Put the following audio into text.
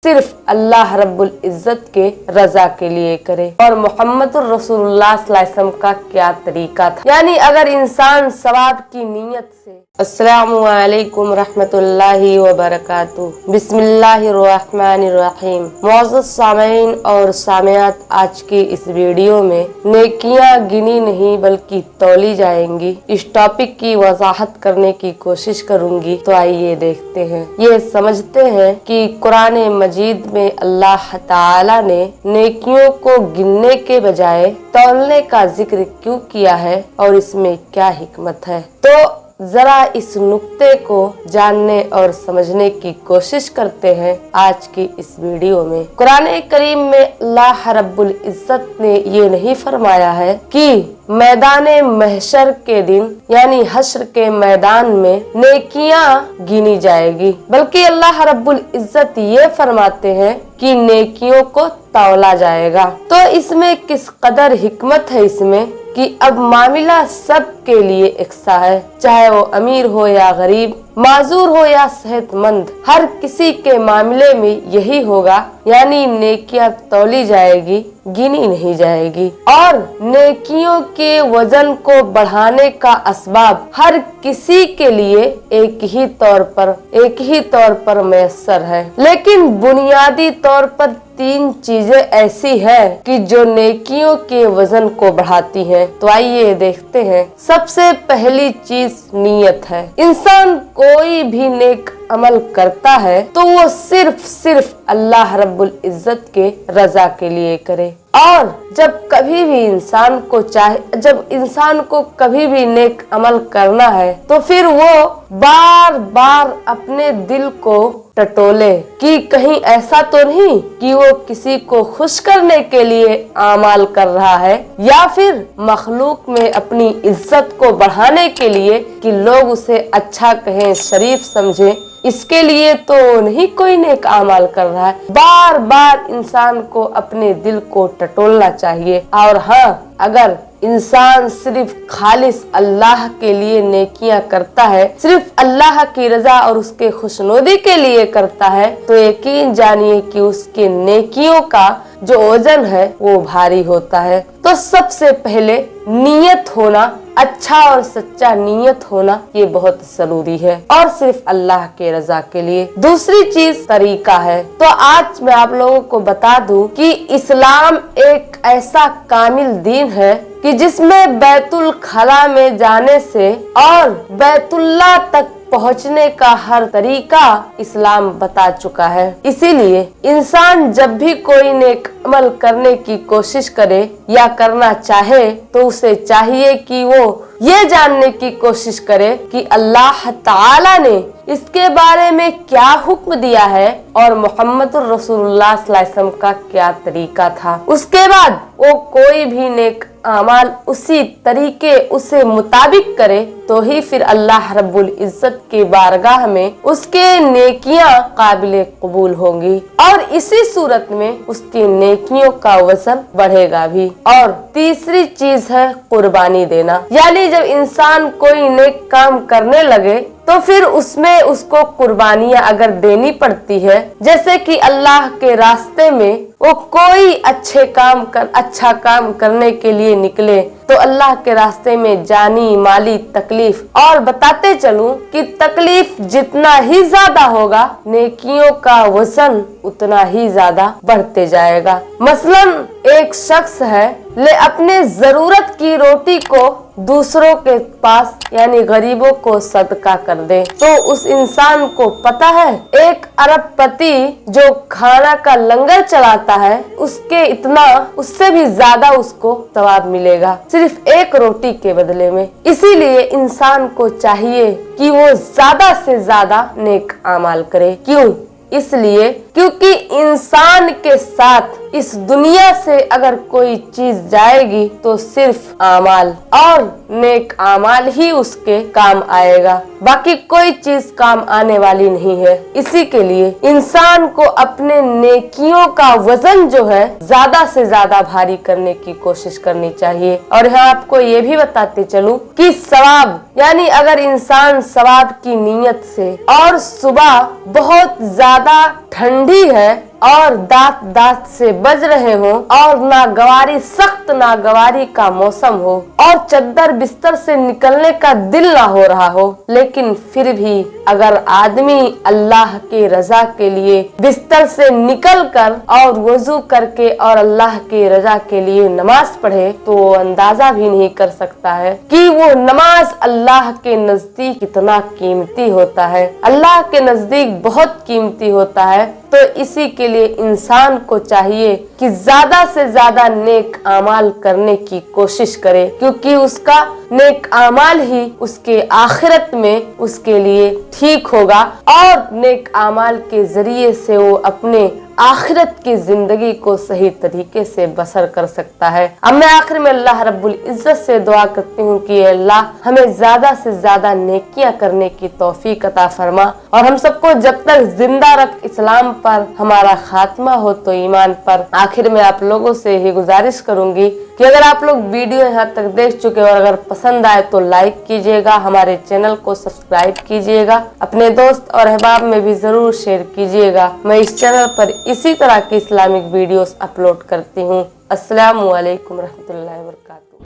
सिर्फ अल्लाह रब्बुल इज्जत के रजा के लिए करे। और मोहम्मद रसूलुल्लाह सल्लल्लाहु अलैहि वसल्लम का क्या तरीका था, यानी अगर इंसान सवाब की नीयत से। अस्सलामु अलैकुम रहमतुल्लाहि व बरकातुहू। बिस्मिल्लाहिर्रहमानिर्रहीम। मुअज़्ज़ज़ सामीन और सामियात, आज की इस वीडियो में नेकियां गिनी नहीं बल्कि तौली जाएंगी, इस टॉपिक की वजाहत करने की कोशिश करूंगी। तो आइए देखते हैं, ये समझते हैं कि कुरान मजीद में अल्लाह ताला ने नेकियों को गिनने के बजाय तौलने का जिक्र क्यों किया है और इसमें क्या हिकमत है। तो जरा इस नुक्ते को जानने और समझने की कोशिश करते हैं आज की इस वीडियो में। कुरान करीम में अल्लाह रब्बुल इज्जत ने ये नहीं फरमाया है कि मैदान महशर के दिन यानी हश्र के मैदान में नेकियां गिनी जाएगी, बल्कि अल्लाह रब्बुल इज्जत ये फरमाते हैं कि नेकियों को तौला जाएगा। तो इसमें किस कदर हिकमत है इसमें कि अब मामला सब के लिए एकसा है, चाहे वो अमीर हो या गरीब, माजूर हो या सेहतमंद, हर किसी के मामले में यही होगा, यानी नेकियां तौली जाएगी, गिनी नहीं जाएगी। और नेकियों के वजन को बढ़ाने का असबाब हर किसी के लिए एक ही तौर पर मैसर है, लेकिन बुनियादी तौर पर तीन चीजें ऐसी है कि जो नेकियों के वजन को बढ़ाती हैं। तो आइए देखते हैं। सबसे पहली चीज नीयत है। इंसान कोई भी नेक अमल करता है तो वो सिर्फ अल्लाह रब्बुल इज्जत के रजा के लिए करे। और जब इंसान को कभी भी नेक अमल करना है तो फिर वो बार बार अपने दिल को टटोले कि कहीं ऐसा तो नहीं कि वो किसी को खुश करने के लिए आमाल कर रहा है, या फिर मखलूक में अपनी इज्जत को बढ़ाने के लिए कि लोग उसे अच्छा कहें, शरीफ समझें, इसके लिए तो नहीं कोई नेक आमाल कर रहा है। बार बार इंसान को अपने दिल को टटोलना चाहिए। और हाँ, अगर इंसान सिर्फ खालिस अल्लाह के लिए नेकियां करता है, सिर्फ अल्लाह की रजा और उसके खुशनुदी के लिए करता है, तो यकीन जानिए कि उसके नेकियों का जो वजन है वो भारी होता है। तो सबसे पहले नीयत होना, अच्छा और सच्चा नीयत होना, ये बहुत जरूरी है, और सिर्फ अल्लाह के रजा के लिए। दूसरी चीज तरीका है। तो आज मैं आप लोगों को बता दूं कि इस्लाम एक ऐसा कामिल दीन है कि जिसमें बैतुल खला में जाने से और बैतुल्लाह तक पहुंचने का हर तरीका इस्लाम बता चुका है। इसीलिए इंसान जब भी कोई नेक अमल करने की कोशिश करे या करना चाहे तो उसे चाहिए कि वो ये जानने की कोशिश करे कि अल्लाह ताला ने इसके बारे में क्या हुक्म दिया है और मोहम्मद रसूलुल्लाह सल्लल्लाहु अलैहि वसल्लम का क्या तरीका था। उसके बाद वो कोई भी नेक अमाल उसी तरीके उसे मुताबिक करे तो ही फिर अल्लाह रब्बुल इज्जत की बारगाह में उसके नेकियां काबिले कबूल होंगी, और इसी सूरत में उसकी नेकियों का वजन बढ़ेगा भी। और तीसरी चीज है कुर्बानी देना, यानी जब इंसान कोई नेक काम करने लगे तो फिर उसमें उसको कुर्बानियां अगर देनी पड़ती है, जैसे कि अल्लाह के रास्ते में वो कोई अच्छा काम करने के लिए निकले, तो अल्लाह के रास्ते में जानी माली तकलीफ, और बताते चलूं कि तकलीफ जितना ही ज्यादा होगा नेकियों का वजन उतना ही ज्यादा बढ़ते जाएगा। मसलन एक शख्स है, ले अपने जरूरत की रोटी को दूसरों के पास यानी गरीबों को सदका कर दे, तो उस इंसान को पता है एक अरबपति जो खाना का लंगर चलाता है उससे भी ज्यादा उसको सवाब मिलेगा सिर्फ एक रोटी के बदले में। इसीलिए इंसान को चाहिए कि वो ज्यादा से ज्यादा नेक आमाल करे। क्यों? इसलिए क्योंकि इंसान के साथ इस दुनिया से अगर कोई चीज जाएगी तो सिर्फ आमाल और नेक आमाल ही उसके काम आएगा, बाकी कोई चीज काम आने वाली नहीं है। इसी के लिए इंसान को अपने नेकियों का वजन जो है ज्यादा से ज्यादा भारी करने की कोशिश करनी चाहिए। और यहाँ आपको ये भी बताते चलूं कि सवाब, यानी अगर इंसान सवाब की नीयत से, और सुबह बहुत ज्यादा ठंडी है और दांत दांत से बज रहे हों और नागवारी सख्त नागवारी का मौसम हो और चद्दर बिस्तर से निकलने का दिल ना हो रहा हो, लेकिन फिर भी अगर आदमी अल्लाह के रजा के लिए बिस्तर से निकल कर और वजू करके और अल्लाह के रजा के लिए नमाज पढ़े तो वो अंदाजा भी नहीं कर सकता है कि वो नमाज अल्लाह के नजदीक कितना कीमती होता है। अल्लाह के नजदीक बहुत कीमती होता है। तो इसी के लिए इंसान को चाहिए कि ज्यादा से ज्यादा नेक आमाल करने की कोशिश करे, क्योंकि उसका नेक आमाल ही उसके आखिरत में उसके लिए ठीक होगा और नेक आमाल के जरिए से वो अपने आखिरत की जिंदगी को सही तरीके से बसर कर सकता है। अब मैं आखिर में अल्लाह रब्बुल इज्जत से दुआ करती हूँ कि अल्लाह हमें ज्यादा से ज्यादा नेकियां करने की तौफीक अता फरमा और हम सबको जब तक जिंदा रख इस्लाम पर, हमारा खात्मा हो तो ईमान पर। आखिर में आप लोगों से ही गुजारिश करूंगी कि अगर आप लोग वीडियो यहाँ तक देख चुके और अगर पसंद आए तो लाइक कीजिएगा, हमारे चैनल को सब्सक्राइब कीजिएगा, अपने दोस्त और अहबाब में भी जरूर शेयर कीजिएगा। मैं इस चैनल पर इसी तरह की इस्लामिक वीडियोस अपलोड करती हूँ। अस्सलामु अलैकुम रहमतुल्लाहि व बरकातुहू।